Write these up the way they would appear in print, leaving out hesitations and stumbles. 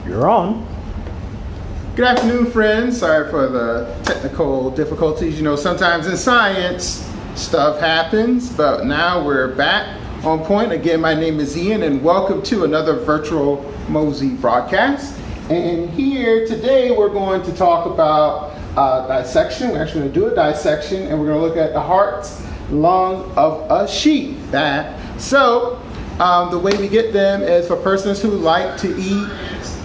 You're on. Good afternoon, friends. Sorry for the technical difficulties. You know, sometimes in science, stuff happens, but now we're back on point. Again, my name is Ian, and welcome to another virtual MOSI broadcast. And here today, we're going to talk about dissection. We're actually going to do a dissection, and we're going to look at the heart's lung of a sheep. The way we get them is for persons who like to eat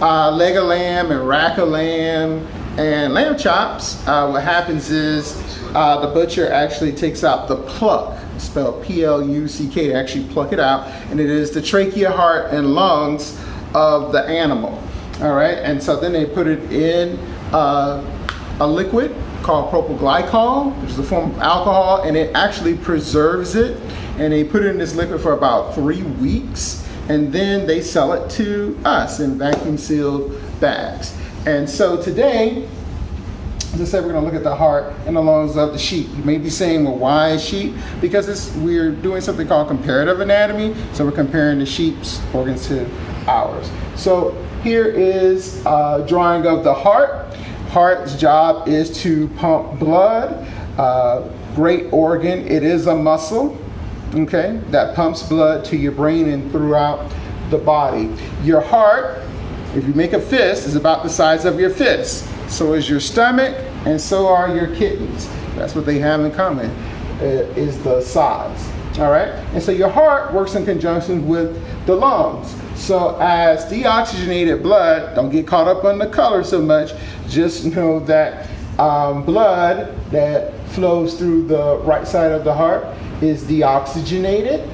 leg of lamb and rack of lamb and lamb chops. What happens is the butcher actually takes out the pluck, spelled P-L-U-C-K, to actually pluck it out, and it is the trachea, heart, and lungs of the animal. All right, and so then they put it in a liquid called propylglycol, which is a form of alcohol, and it actually preserves it. And they put it in this liquid for about 3 weeks, and then they sell it to us in vacuum sealed bags. And so today, as I said, we're going to look at the heart and the lungs of the sheep. You may be saying, well, why sheep? Because we're doing something called comparative anatomy. So we're comparing the sheep's organs to ours. So here is a drawing of the heart. Heart's job is to pump blood. Great organ. It is a muscle, okay, that pumps blood to your brain and throughout the body. Your heart, if you make a fist, is about the size of your fist. So is your stomach, and so are your kidneys. That's what they have in common, is the size. All right? And so your heart works in conjunction with the lungs. So as deoxygenated blood, don't get caught up on the color so much, just know that blood that flows through the right side of the heart is deoxygenated,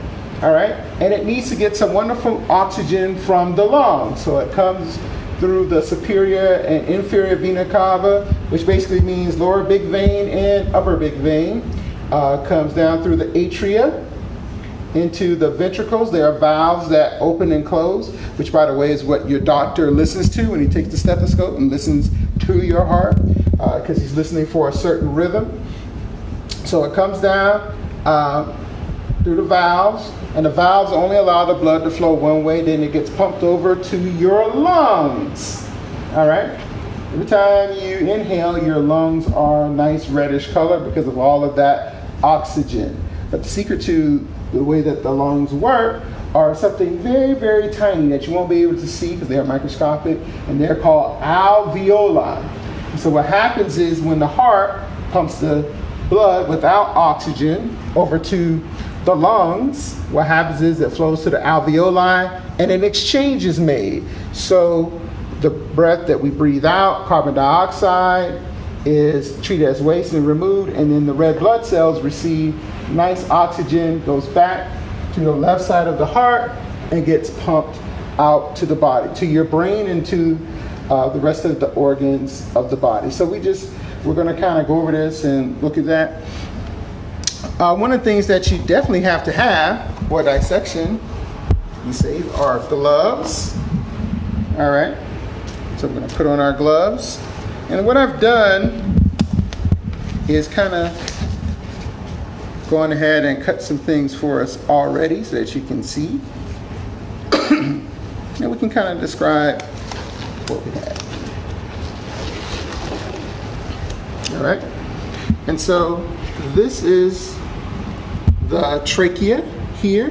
all right? And it needs to get some wonderful oxygen from the lungs. So it comes through the superior and inferior vena cava, which basically means lower big vein and upper big vein. Comes down through the atria into the ventricles. There are valves that open and close, which, by the way, is what your doctor listens to when he takes the stethoscope and listens to your heart, because he's listening for a certain rhythm. So it comes down through the valves, and the valves only allow the blood to flow one way, then it gets pumped over to your lungs. All right? Every time you inhale, your lungs are a nice reddish color because of all of that oxygen. But the secret to the way that the lungs work are something very, very tiny that you won't be able to see because they are microscopic, and they're called alveoli. And so what happens is when the heart pumps the blood without oxygen over to the lungs, what happens is it flows to the alveoli and an exchange is made. So the breath that we breathe out, carbon dioxide, is treated as waste and removed, and then the red blood cells receive nice oxygen, goes back to the left side of the heart and gets pumped out to the body, to your brain and to the rest of the organs of the body. So we're going to kind of go over this and look at that. One of the things that you definitely have to have for dissection, you say, are gloves. All right. So we're going to put on our gloves. And what I've done is kind of gone ahead and cut some things for us already so that you can see. And we can kind of describe what we have. All right. And so this is the trachea here.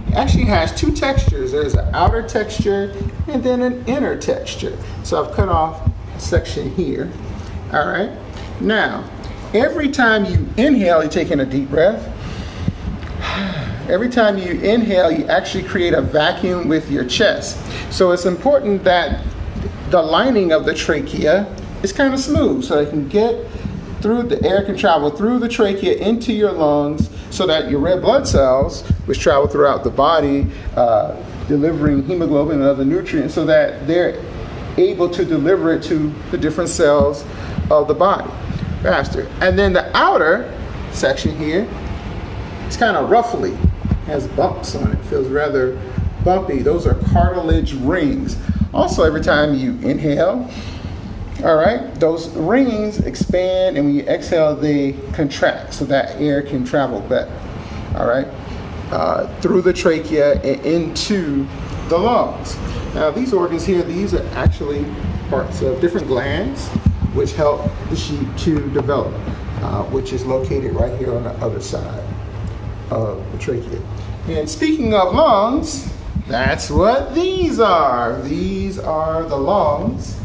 It actually has two textures. There's an outer texture and then an inner texture. So I've cut off a section here. All right. Now, every time you inhale, you're taking a deep breath. Every time you inhale, you actually create a vacuum with your chest. So it's important that the lining of the trachea is kind of smooth so it can get through, the air can travel through the trachea into your lungs so that your red blood cells, which travel throughout the body, delivering hemoglobin and other nutrients, so that they're able to deliver it to the different cells of the body faster. And then the outer section here, it's kind of ruffly, has bumps on it, feels rather bumpy. Those are cartilage rings. Also, every time you inhale, all right, those rings expand, and when you exhale, they contract so that air can travel better, all right, through the trachea and into the lungs. Now these organs here, these are actually parts of different glands which help the sheep to develop, which is located right here on the other side of the trachea. And speaking of lungs, that's what these are. These are the lungs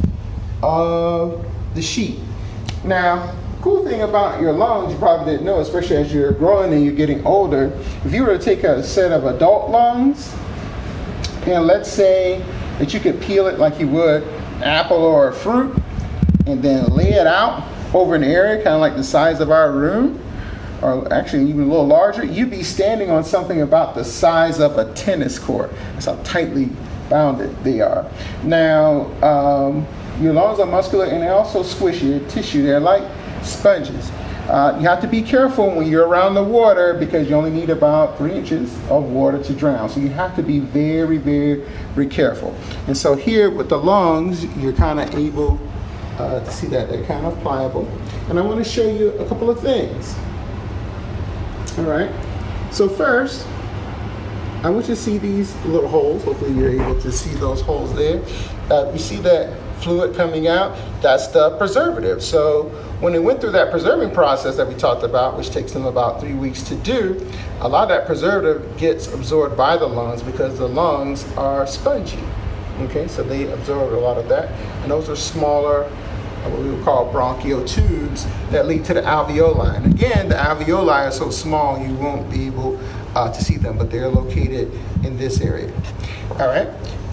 of the sheep. Now, cool thing about your lungs, you probably didn't know, especially as you're growing and you're getting older, if you were to take a set of adult lungs, and let's say that you could peel it like you would an apple or a fruit, and then lay it out over an area kind of like the size of our room, or actually even a little larger, you'd be standing on something about the size of a tennis court. That's how tightly bounded they are. Now, your lungs are muscular and they're also squishy, tissue. They're like sponges. You have to be careful when you're around the water because you only need about 3 inches of water to drown. So you have to be very, very, very careful. And so here with the lungs, you're kind of able to see that they're kind of pliable. And I want to show you a couple of things. All right. So first, I want you to see these little holes. Hopefully you're able to see those holes there. You see that fluid coming out? That's the preservative. So when they went through that preserving process that we talked about, which takes them about 3 weeks to do, a lot of that preservative gets absorbed by the lungs because the lungs are spongy. Okay, so they absorb a lot of that. And those are smaller, what we would call bronchial tubes that lead to the alveoli. And again, the alveoli are so small you won't be able to see them, but they're located in this area. All right,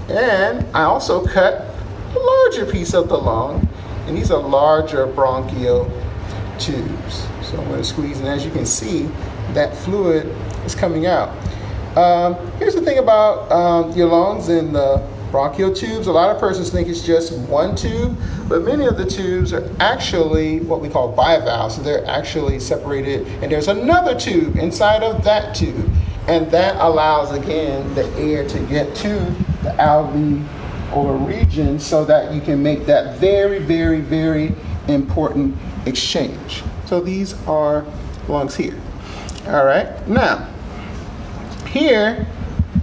and I also cut a larger piece of the lung, and these are larger bronchial tubes. So I'm going to squeeze, and as you can see, that fluid is coming out. Here's the thing about your lungs and the bronchial tubes. A lot of persons think it's just one tube, but many of the tubes are actually what we call bivalves. So they're actually separated, and there's another tube inside of that tube, and that allows, again, the air to get to the alveolar region so that you can make that very, very, very important exchange. So these are lungs here. All right, now here,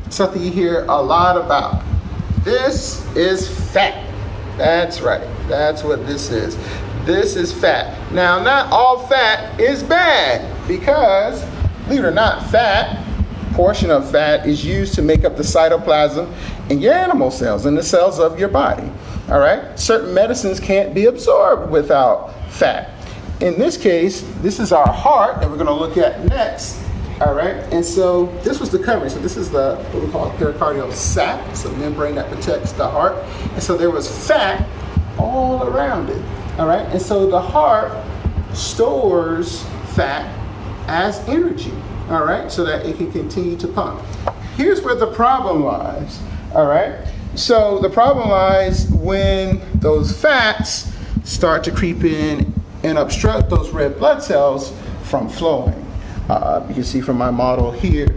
something you hear a lot about. This is fat. That's right. That's what this is. This is fat. Now, not all fat is bad because, believe it or not, portion of fat is used to make up the cytoplasm in your animal cells, in the cells of your body. All right? Certain medicines can't be absorbed without fat. In this case, this is our heart that we're going to look at next. All right, and so this was the covering. So this is the what we call pericardial sac, it's a membrane that protects the heart. And so there was fat all around it. All right, and so the heart stores fat as energy. All right, so that it can continue to pump. Here's where the problem lies. All right, so the problem lies when those fats start to creep in and obstruct those red blood cells from flowing. You can see from my model here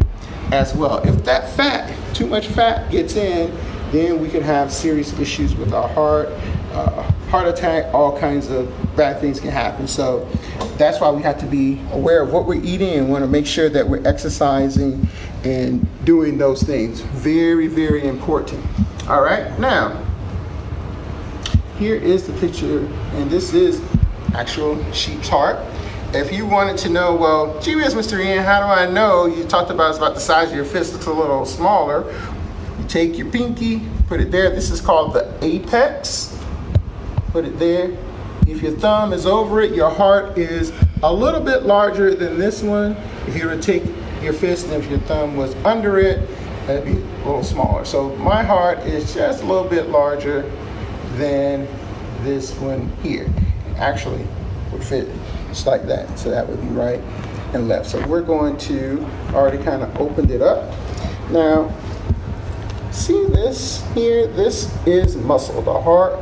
as well. If that fat, too much fat gets in, then we can have serious issues with our heart, heart attack, all kinds of bad things can happen. So that's why we have to be aware of what we're eating and want to make sure that we're exercising and doing those things. Very, very important. All right, now, here is the picture, and this is actual sheep's heart. If you wanted to know, well, gee whiz, Mr. Ian, how do I know? You talked about it's about the size of your fist, looks a little smaller. You take your pinky, put it there. This is called the apex. Put it there. If your thumb is over it, your heart is a little bit larger than this one. If you were to take your fist and if your thumb was under it, that'd be a little smaller. So my heart is just a little bit larger than this one here. Actually, would fit just like that. So that would be right and left. So we're going to already kind of opened it up. Now, see this here? This is muscle. The heart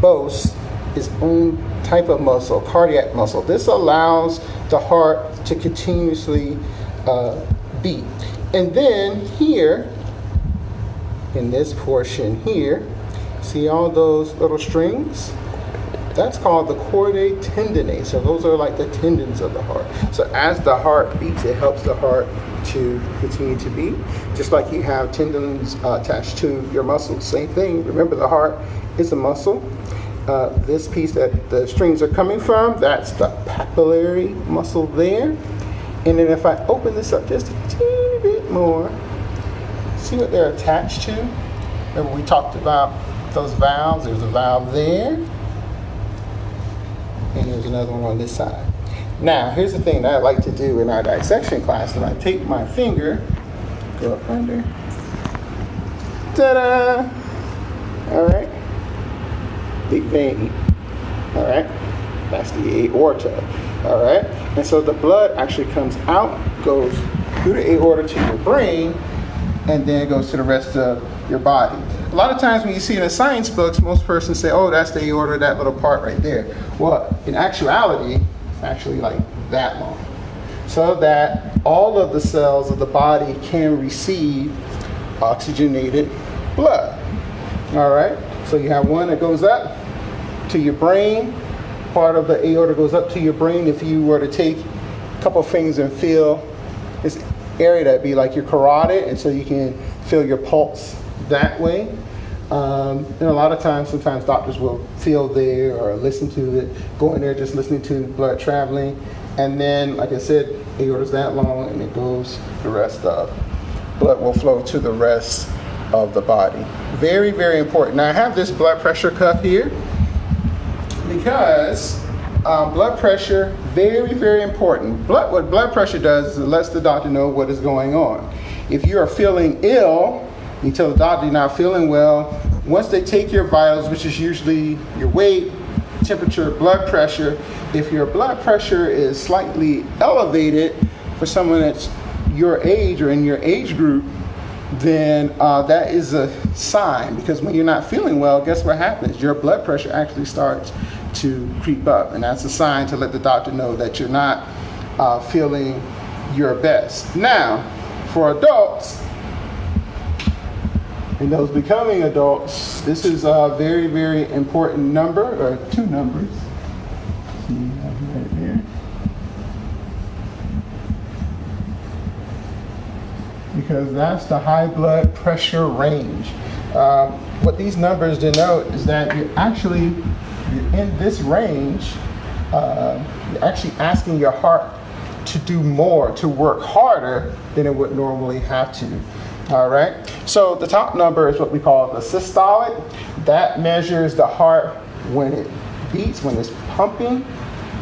boasts its own type of muscle, cardiac muscle. This allows the heart to continuously beat. And then here, in this portion here, see all those little strings? That's called the chordae tendineae. So those are like the tendons of the heart. So as the heart beats, it helps the heart to continue to beat. Just like you have tendons attached to your muscles. Same thing. Remember, the heart is a muscle. This piece that the strings are coming from, that's the papillary muscle there. And then if I open this up just a teeny bit more, see what they're attached to? Remember we talked about those valves. There's a valve there. And there's another one on this side. Now, here's the thing that I like to do in our dissection class. When I take my finger, go up under, ta-da! All right, big vein. All right, that's the aorta. All right, and so the blood actually comes out, goes through the aorta to your brain, and then it goes to the rest of your body. A lot of times when you see in the science books, most persons say, oh, that's the aorta, that little part right there. Well, in actuality, it's actually like that long. So that all of the cells of the body can receive oxygenated blood. All right? So you have one that goes up to your brain. Part of the aorta goes up to your brain. If you were to take a couple fingers and feel this area, that'd be like your carotid, and so you can feel your pulse that way. And a lot of times, sometimes doctors will feel there or listen to it, go in there just listening to blood traveling. And then, like I said, aorta's that long and it goes, the rest of blood will flow to the rest of the body. Very, very important. Now I have this blood pressure cuff here because blood pressure, very, very important. What blood pressure does is it lets the doctor know what is going on. If you are feeling ill, you tell the doctor you're not feeling well. Once they take your vitals, which is usually your weight, temperature, blood pressure, if your blood pressure is slightly elevated for someone that's your age or in your age group, then that is a sign, because when you're not feeling well, guess what happens? Your blood pressure actually starts to creep up, and that's a sign to let the doctor know that you're not feeling your best. Now, for adults, and those becoming adults, this is a very, very important number, or two numbers. See, right there. Because that's the high blood pressure range. What these numbers denote is that you're in this range. You're actually asking your heart to do more, to work harder than it would normally have to. All right, so the top number is what we call the systolic. That measures the heart when it beats, when it's pumping.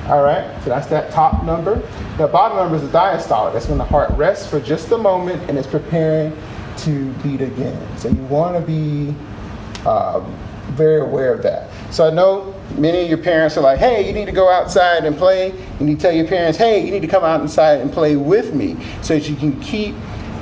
All right, so that's that top number. The bottom number is the diastolic. That's when the heart rests for just a moment and is preparing to beat again. So you want to be very aware of that. So I know many of your parents are like, hey, you need to go outside and play. You need to tell your parents, hey, you need to come out inside and play with me, so that you can keep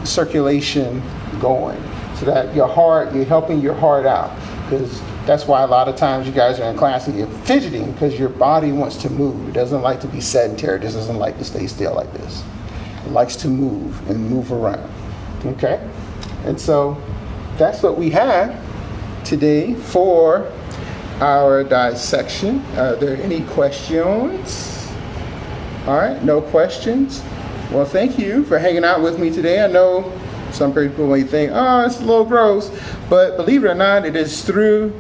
circulation going, so that your heart, you're helping your heart out. Because that's why a lot of times you guys are in class and you're fidgeting, because your body wants to move. It doesn't like to be sedentary. It just doesn't like to stay still like this. It likes to move and move around. Okay? And so that's what we have today for our dissection. Are there any questions? All right, no questions. Well, thank you for hanging out with me today. I know some people may think, oh, it's a little gross, but believe it or not, it is through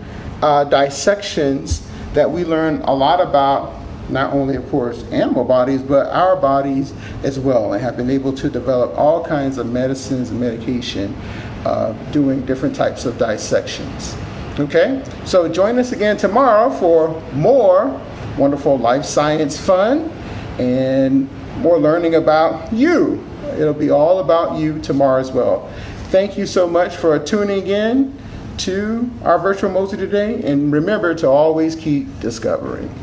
dissections that we learn a lot about not only, of course, animal bodies, but our bodies as well, and have been able to develop all kinds of medicines and medication doing different types of dissections. Okay, so join us again tomorrow for more wonderful life science fun and more learning about you. It'll be all about you tomorrow as well. Thank you so much for tuning in to our virtual MOSI today, and remember to always keep discovering.